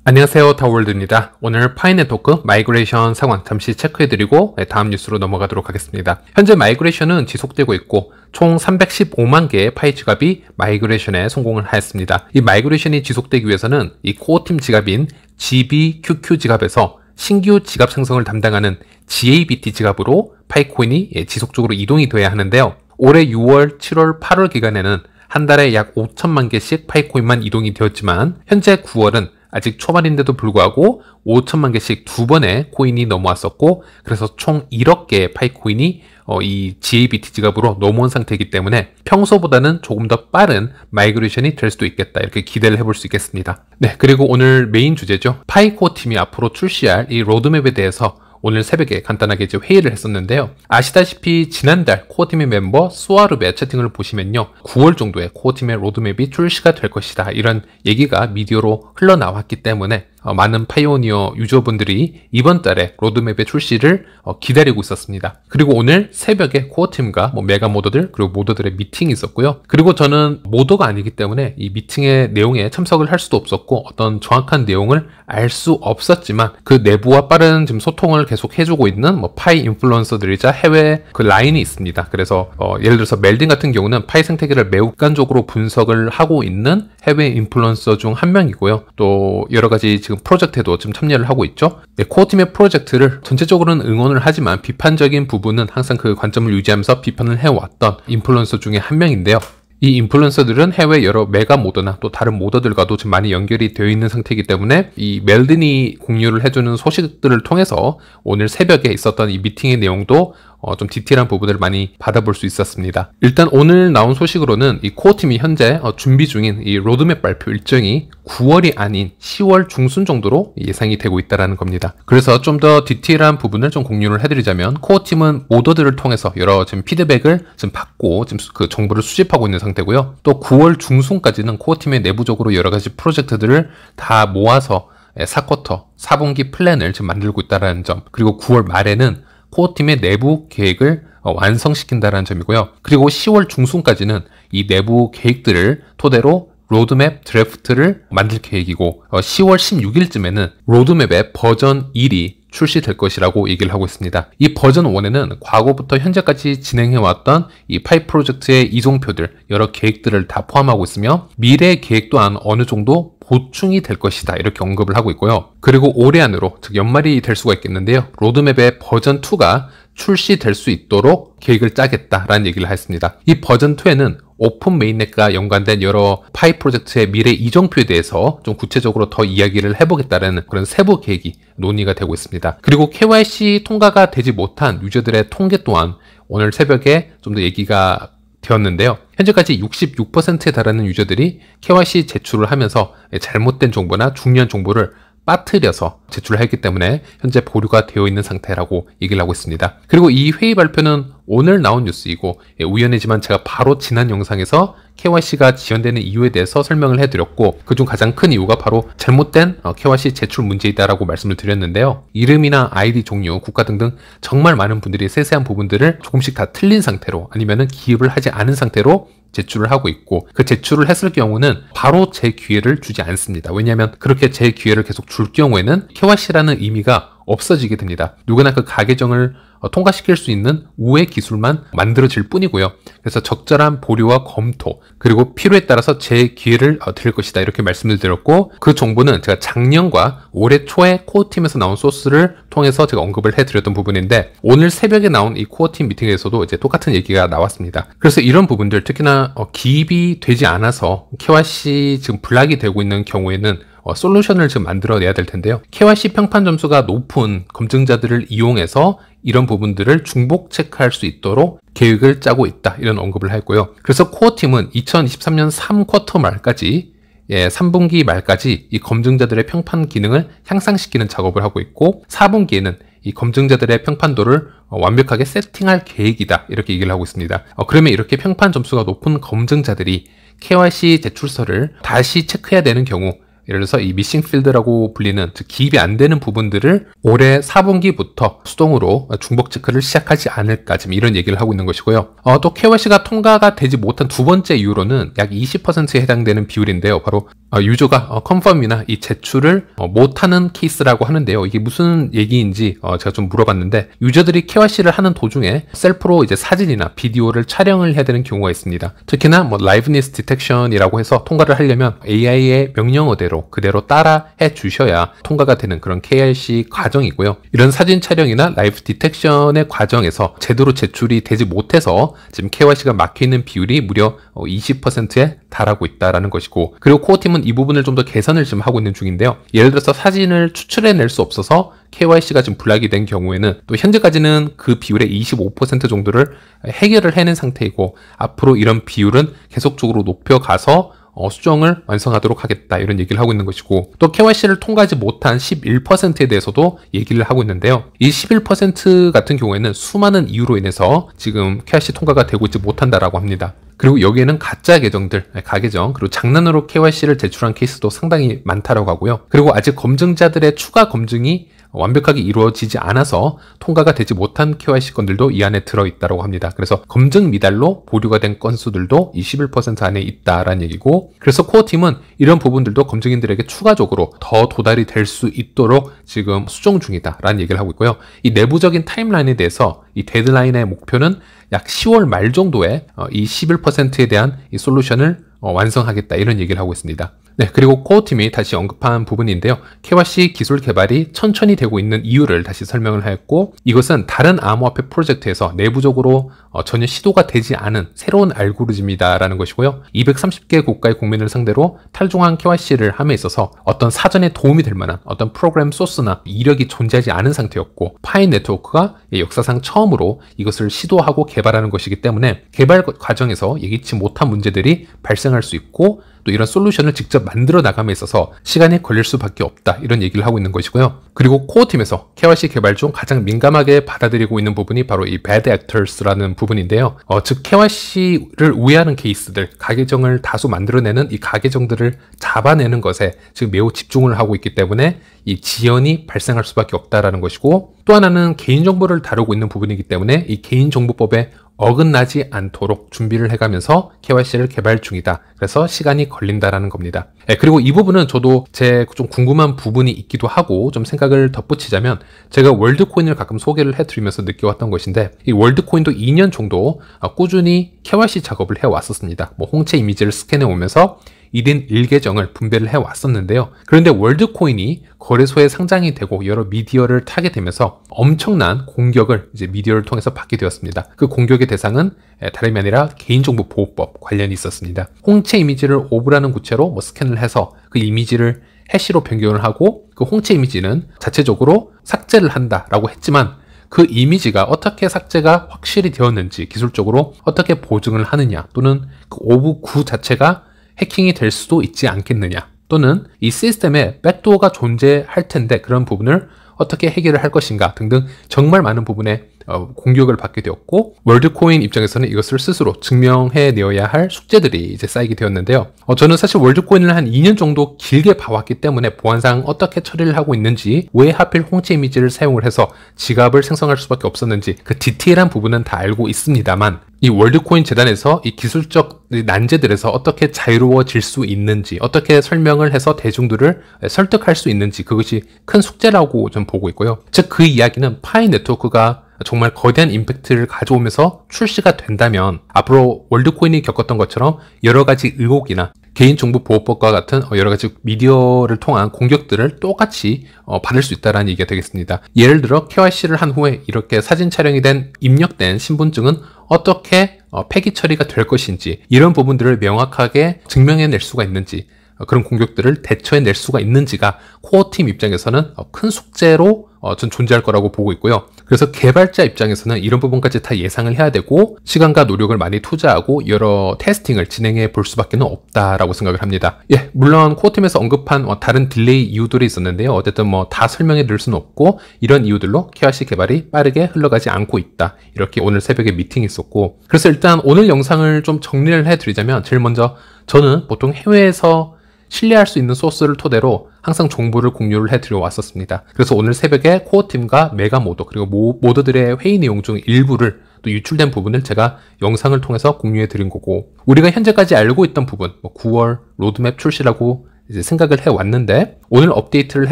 안녕하세요, 다월드입니다. 오늘 파이네토크 마이그레이션 상황 잠시 체크해드리고 다음 뉴스로 넘어가도록 하겠습니다. 현재 마이그레이션은 지속되고 있고 총 315만 개의 파이 지갑이 마이그레이션에 성공을 하였습니다. 이 마이그레이션이 지속되기 위해서는 이 코어팀 지갑인 GBQQ 지갑에서 신규 지갑 생성을 담당하는 GABT 지갑으로 파이코인이 지속적으로 이동이 돼야 하는데요. 올해 6월, 7월, 8월 기간에는 한 달에 약 5천만 개씩 파이코인만 이동이 되었지만 현재 9월은 아직 초반인데도 불구하고 5천만 개씩 두 번의 코인이 넘어왔었고, 그래서 총 1억 개의 파이코인이 이 GABT 지갑으로 넘어온 상태이기 때문에 평소보다는 조금 더 빠른 마이그레이션이 될 수도 있겠다, 이렇게 기대를 해볼 수 있겠습니다. 네, 그리고 오늘 메인 주제죠. 파이코어 팀이 앞으로 출시할 이 로드맵에 대해서 오늘 새벽에 간단하게 이제 회의를 했었는데요. 아시다시피 지난달 코어팀의 멤버 스와르베 채팅을 보시면요, 9월 정도에 코어팀의 로드맵이 출시가 될 것이다, 이런 얘기가 미디어로 흘러나왔기 때문에 많은 파이오니어 유저분들이 이번 달에 로드맵의 출시를 기다리고 있었습니다. 그리고 오늘 새벽에 코어팀과 메가 모더들 그리고 모더들의 미팅이 있었고요. 그리고 저는 모더가 아니기 때문에 이 미팅의 내용에 참석을 할 수도 없었고 어떤 정확한 내용을 알 수 없었지만 그 내부와 빠른 지금 소통을 계속 해주고 있는 파이 인플루언서들이자 해외 그 라인이 있습니다. 그래서 예를 들어서 멜딘 같은 경우는 파이 생태계를 매우 객관적으로 분석을 하고 있는 해외 인플루언서 중 한 명이고요. 또 여러 가지 지금 프로젝트에도 지금 참여를 하고 있죠. 네, 코어팀의 프로젝트를 전체적으로는 응원을 하지만 비판적인 부분은 항상 그 관점을 유지하면서 비판을 해왔던 인플루언서 중에 한 명인데요. 이 인플루언서들은 해외 여러 메가 모더나 또 다른 모더들과도 지금 많이 연결이 되어 있는 상태이기 때문에 이 멜든이 공유를 해주는 소식들을 통해서 오늘 새벽에 있었던 이 미팅의 내용도 좀 디테일한 부분을 많이 받아볼 수 있었습니다. 일단 오늘 나온 소식으로는 이 코어팀이 현재 준비 중인 이 로드맵 발표 일정이 9월이 아닌 10월 중순 정도로 예상이 되고 있다는 겁니다. 그래서 좀 더 디테일한 부분을 좀 공유를 해드리자면, 코어팀은 모더들을 통해서 여러 지금 피드백을 지금 받고 지금 그 정보를 수집하고 있는 상태고요. 또 9월 중순까지는 코어팀의 내부적으로 여러 가지 프로젝트들을 다 모아서 4쿼터, 4분기 플랜을 지금 만들고 있다는 점, 그리고 9월 말에는 코어팀의 내부 계획을 완성시킨다는 점이고요. 그리고 10월 중순까지는 이 내부 계획들을 토대로 로드맵 드래프트를 만들 계획이고 10월 16일쯤에는 로드맵의 버전 1이 출시될 것이라고 얘기를 하고 있습니다. 이 버전 1에는 과거부터 현재까지 진행해왔던 이 파이 프로젝트의 이종표들, 여러 계획들을 다 포함하고 있으며 미래 계획 또한 어느 정도 보충이 될 것이다, 이렇게 언급을 하고 있고요. 그리고 올해 안으로, 즉 연말이 될 수가 있겠는데요, 로드맵의 버전 2가 출시될 수 있도록 계획을 짜겠다라는 얘기를 했습니다. 이 버전 2에는 오픈 메인넷과 연관된 여러 파이 프로젝트의 미래 이정표에 대해서 좀 구체적으로 더 이야기를 해보겠다는 그런 세부 계획이 논의가 되고 있습니다. 그리고 KYC 통과가 되지 못한 유저들의 통계 또한 오늘 새벽에 좀 더 얘기가 되었는데요. 현재까지 66%에 달하는 유저들이 KYC 제출을 하면서 잘못된 정보나 중요한 정보를 빠뜨려서 제출을 했기 때문에 현재 보류가 되어 있는 상태라고 얘기를 하고 있습니다. 그리고 이 회의 발표는 오늘 나온 뉴스이고 우연이지만 제가 바로 지난 영상에서 KYC가 지연되는 이유에 대해서 설명을 해드렸고, 그중 가장 큰 이유가 바로 잘못된 KYC 제출 문제이다라고 말씀을 드렸는데요. 이름이나 아이디 종류, 국가 등등 정말 많은 분들이 세세한 부분들을 조금씩 다 틀린 상태로 아니면은 기입을 하지 않은 상태로 제출을 하고 있고, 그 제출을 했을 경우는 바로 재기회를 주지 않습니다. 왜냐하면 그렇게 재기회를 계속 줄 경우에는 KYC라는 의미가 없어지게 됩니다. 누구나 그 가계정을 통과시킬 수 있는 우회 기술만 만들어질 뿐이고요. 그래서 적절한 보류와 검토, 그리고 필요에 따라서 재기회를 드릴 것이다, 이렇게 말씀을 드렸고, 그 정보는 제가 작년과 올해 초에 코어팀에서 나온 소스를 통해서 제가 언급을 해드렸던 부분인데, 오늘 새벽에 나온 이 코어팀 미팅에서도 이제 똑같은 얘기가 나왔습니다. 그래서 이런 부분들, 특히나 기입이 되지 않아서 KYC 지금 블락이 되고 있는 경우에는 솔루션을 지금 만들어내야 될 텐데요. KYC 평판 점수가 높은 검증자들을 이용해서 이런 부분들을 중복 체크할 수 있도록 계획을 짜고 있다, 이런 언급을 했고요. 그래서 코어팀은 2023년 3쿼터 말까지 3분기 말까지 이 검증자들의 평판 기능을 향상시키는 작업을 하고 있고, 4분기에는 이 검증자들의 평판도를 완벽하게 세팅할 계획이다, 이렇게 얘기를 하고 있습니다. 그러면 이렇게 평판 점수가 높은 검증자들이 KYC 제출서를 다시 체크해야 되는 경우 예를 들어서 이 미싱 필드라고 불리는 즉 기입이 안 되는 부분들을 올해 4분기부터 수동으로 중복 체크를 시작하지 않을까 지금 이런 얘기를 하고 있는 것이고요. 또 KYC가 통과가 되지 못한 두 번째 이유로는 약 20%에 해당되는 비율인데요. 바로 유저가 컨펌이나 이 제출을 못하는 케이스라고 하는데요. 이게 무슨 얘기인지 제가 좀 물어봤는데 유저들이 KYC를 하는 도중에 셀프로 이제 사진이나 비디오를 촬영을 해야 되는 경우가 있습니다. 특히나 뭐 라이브니스 디텍션이라고 해서 통과를 하려면 AI의 명령어대로 그대로 따라 해 주셔야 통과가 되는 그런 KYC 과정이고요. 이런 사진 촬영이나 라이브 디텍션의 과정에서 제대로 제출이 되지 못해서 지금 KYC가 막히는 비율이 무려 20%에 달하고 있다라는 것이고, 그리고 코어팀은 이 부분을 좀 더 개선을 지금 하고 있는 중인데요. 예를 들어서 사진을 추출해낼 수 없어서 KYC가 지금 블락이 된 경우에는 또 현재까지는 그 비율의 25% 정도를 해결을 해낸 상태이고, 앞으로 이런 비율은 계속적으로 높여가서 수정을 완성하도록 하겠다 이런 얘기를 하고 있는 것이고, 또 KYC를 통과하지 못한 11%에 대해서도 얘기를 하고 있는데요. 이 11% 같은 경우에는 수많은 이유로 인해서 지금 KYC 통과가 되고 있지 못한다라고 합니다. 그리고 여기에는 가짜 계정들, 가계정, 그리고 장난으로 KYC를 제출한 케이스도 상당히 많다라고 하고요. 그리고 아직 검증자들의 추가 검증이 완벽하게 이루어지지 않아서 통과가 되지 못한 KYC 건들도 이 안에 들어있다고 합니다. 그래서 검증 미달로 보류가 된 건수들도 21% 안에 있다라는 얘기고, 그래서 코어팀은 이런 부분들도 검증인들에게 추가적으로 더 도달이 될 수 있도록 지금 수정 중이다라는 얘기를 하고 있고요. 이 내부적인 타임라인에 대해서 이 데드라인의 목표는 약 10월 말 정도에 이 11%에 대한 이 솔루션을 완성하겠다 이런 얘기를 하고 있습니다. 네, 그리고 코어팀이 다시 언급한 부분인데요. KYC 기술 개발이 천천히 되고 있는 이유를 다시 설명을 하였고, 이것은 다른 암호화폐 프로젝트에서 내부적으로 전혀 시도가 되지 않은 새로운 알고리즘이다라는 것이고요. 230개 국가의 국민을 상대로 탈중앙 KYC를 함에 있어서 어떤 사전에 도움이 될 만한 어떤 프로그램 소스나 이력이 존재하지 않은 상태였고, 파인 네트워크가 역사상 처음으로 이것을 시도하고 개발하는 것이기 때문에 개발 과정에서 예기치 못한 문제들이 발생할 수 있고, 또 이런 솔루션을 직접 만들어 나감에 있어서 시간이 걸릴 수밖에 없다 이런 얘기를 하고 있는 것이고요. 그리고 코어팀에서 KYC 개발 중 가장 민감하게 받아들이고 있는 부분이 바로 이 bad actors라는 부분인데요. 즉 KYC를 우회하는 케이스들, 가계정을 다수 만들어내는 이 가계정들을 잡아내는 것에 지금 매우 집중을 하고 있기 때문에 이 지연이 발생할 수밖에 없다라는 것이고, 또 하나는 개인정보를 다루고 있는 부분이기 때문에 이 개인정보법에 어긋나지 않도록 준비를 해가면서 KYC를 개발 중이다. 그래서 시간이 걸린다라는 겁니다. 그리고 이 부분은 저도 제 좀 궁금한 부분이 있기도 하고, 좀 생각을 덧붙이자면 제가 월드코인을 가끔 소개를 해드리면서 느껴왔던 것인데, 이 월드코인도 2년 정도 꾸준히 KYC 작업을 해왔었습니다. 뭐 홍채 이미지를 스캔해 오면서 1인 1계정을 분배를 해왔었는데요. 그런데 월드코인이 거래소에 상장이 되고 여러 미디어를 타게 되면서 엄청난 공격을 이제 미디어를 통해서 받게 되었습니다. 그 공격의 대상은 다름이 아니라 개인정보보호법 관련이 있었습니다. 홍채 이미지를 오브라는 구체로 스캔을 해서 그 이미지를 해시로 변경을 하고, 그 홍채 이미지는 자체적으로 삭제를 한다라고 했지만 그 이미지가 어떻게 삭제가 확실히 되었는지 기술적으로 어떻게 보증을 하느냐, 또는 그 오브 9 자체가 해킹이 될 수도 있지 않겠느냐, 또는 이 시스템에 백도어가 존재할 텐데 그런 부분을 어떻게 해결을 할 것인가 등등 정말 많은 부분에 공격을 받게 되었고, 월드코인 입장에서는 이것을 스스로 증명해내어야 할 숙제들이 이제 쌓이게 되었는데요. 저는 사실 월드코인을 한 2년 정도 길게 봐왔기 때문에 보안상 어떻게 처리를 하고 있는지, 왜 하필 홍채 이미지를 사용을 해서 지갑을 생성할 수밖에 없었는지 그 디테일한 부분은 다 알고 있습니다만, 이 월드코인 재단에서 이 기술적 난제들에서 어떻게 자유로워질 수 있는지, 어떻게 설명을 해서 대중들을 설득할 수 있는지, 그것이 큰 숙제라고 좀 보고 있고요. 즉 그 이야기는 파이 네트워크가 정말 거대한 임팩트를 가져오면서 출시가 된다면 앞으로 월드코인이 겪었던 것처럼 여러 가지 의혹이나 개인정보보호법과 같은 여러 가지 미디어를 통한 공격들을 똑같이 받을 수 있다는 얘기가 되겠습니다. 예를 들어 KYC를 한 후에 이렇게 사진 촬영이 된 입력된 신분증은 어떻게 폐기 처리가 될 것인지, 이런 부분들을 명확하게 증명해낼 수가 있는지, 그런 공격들을 대처해낼 수가 있는지가 코어팀 입장에서는 큰 숙제로 전 존재할 거라고 보고 있고요. 그래서 개발자 입장에서는 이런 부분까지 다 예상을 해야 되고 시간과 노력을 많이 투자하고 여러 테스팅을 진행해 볼 수밖에 없다라고 생각을 합니다. 물론 코어팀에서 언급한 다른 딜레이 이유들이 있었는데요. 어쨌든 다 설명해 드릴 수는 없고, 이런 이유들로 KYC 개발이 빠르게 흘러가지 않고 있다. 이렇게 오늘 새벽에 미팅이 있었고, 그래서 일단 오늘 영상을 좀 정리를 해드리자면, 제일 먼저 저는 보통 해외에서 신뢰할 수 있는 소스를 토대로 항상 정보를 공유를 해드려 왔었습니다. 그래서 오늘 새벽에 코어팀과 메가모더 그리고 모더들의 회의 내용 중 일부를 또 유출된 부분을 제가 영상을 통해서 공유해 드린 거고, 우리가 현재까지 알고 있던 부분 9월 로드맵 출시라고 이제 생각을 해왔는데, 오늘 업데이트를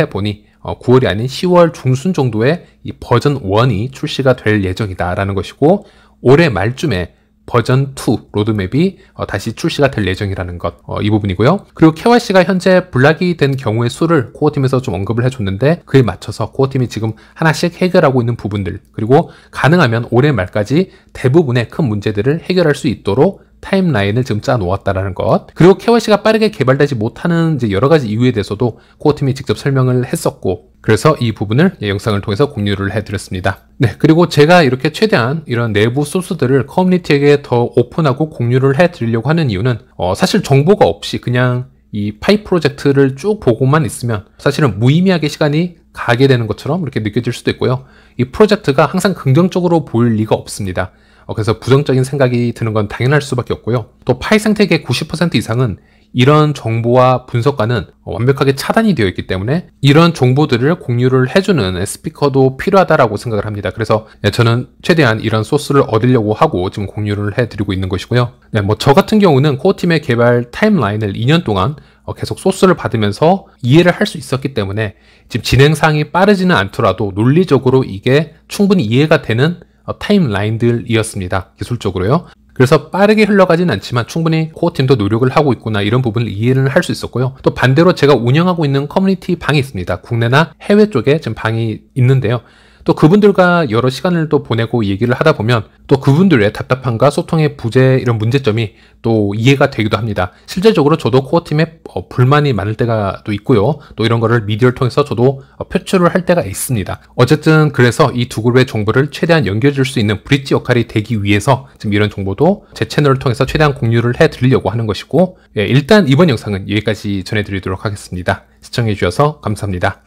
해보니 9월이 아닌 10월 중순 정도에 이 버전 1이 출시가 될 예정이다라는 것이고, 올해 말쯤에 버전 2 로드맵이 다시 출시가 될 예정이라는 것, 이 부분이고요. 그리고 KYC가 현재 블락이 된 경우의 수를 코어팀에서 좀 언급을 해줬는데, 그에 맞춰서 코어팀이 지금 하나씩 해결하고 있는 부분들, 그리고 가능하면 올해 말까지 대부분의 큰 문제들을 해결할 수 있도록 타임라인을 지금 짜 놓았다라는 것, 그리고 KYC가 빠르게 개발되지 못하는 이제 여러 가지 이유에 대해서도 코어팀이 직접 설명을 했었고, 그래서 이 부분을 영상을 통해서 공유를 해드렸습니다. 네, 그리고 제가 이렇게 최대한 이런 내부 소스들을 커뮤니티에게 더 오픈하고 공유를 해드리려고 하는 이유는 사실 정보가 없이 그냥 이 파이 프로젝트를 쭉 보고만 있으면 사실은 무의미하게 시간이 가게 되는 것처럼 이렇게 느껴질 수도 있고요. 이 프로젝트가 항상 긍정적으로 보일 리가 없습니다. 그래서 부정적인 생각이 드는 건 당연할 수밖에 없고요. 또 파이 생태계의 90% 이상은 이런 정보와 분석과는 완벽하게 차단이 되어 있기 때문에 이런 정보들을 공유를 해주는 스피커도 필요하다라고 생각을 합니다. 그래서 저는 최대한 이런 소스를 얻으려고 하고 지금 공유를 해드리고 있는 것이고요. 네, 저 같은 경우는 코어팀의 개발 타임라인을 2년 동안 계속 소스를 받으면서 이해를 할 수 있었기 때문에 지금 진행상이 빠르지는 않더라도 논리적으로 이게 충분히 이해가 되는 타임라인들이었습니다. 기술적으로요. 그래서 빠르게 흘러가진 않지만 충분히 코어팀도 노력을 하고 있구나, 이런 부분을 이해를 할 수 있었고요. 또 반대로 제가 운영하고 있는 커뮤니티 방이 있습니다. 국내나 해외 쪽에 지금 방이 있는데요. 또 그분들과 여러 시간을 또 보내고 얘기를 하다 보면 또 그분들의 답답함과 소통의 부재, 이런 문제점이 또 이해가 되기도 합니다. 실제적으로 저도 코어팀에 불만이 많을 때가 또 있고요. 또 이런 거를 미디어를 통해서 저도 표출을 할 때가 있습니다. 어쨌든 그래서 이 두 그룹의 정보를 최대한 연결해줄 수 있는 브릿지 역할이 되기 위해서 지금 이런 정보도 제 채널을 통해서 최대한 공유를 해드리려고 하는 것이고, 일단 이번 영상은 여기까지 전해드리도록 하겠습니다. 시청해주셔서 감사합니다.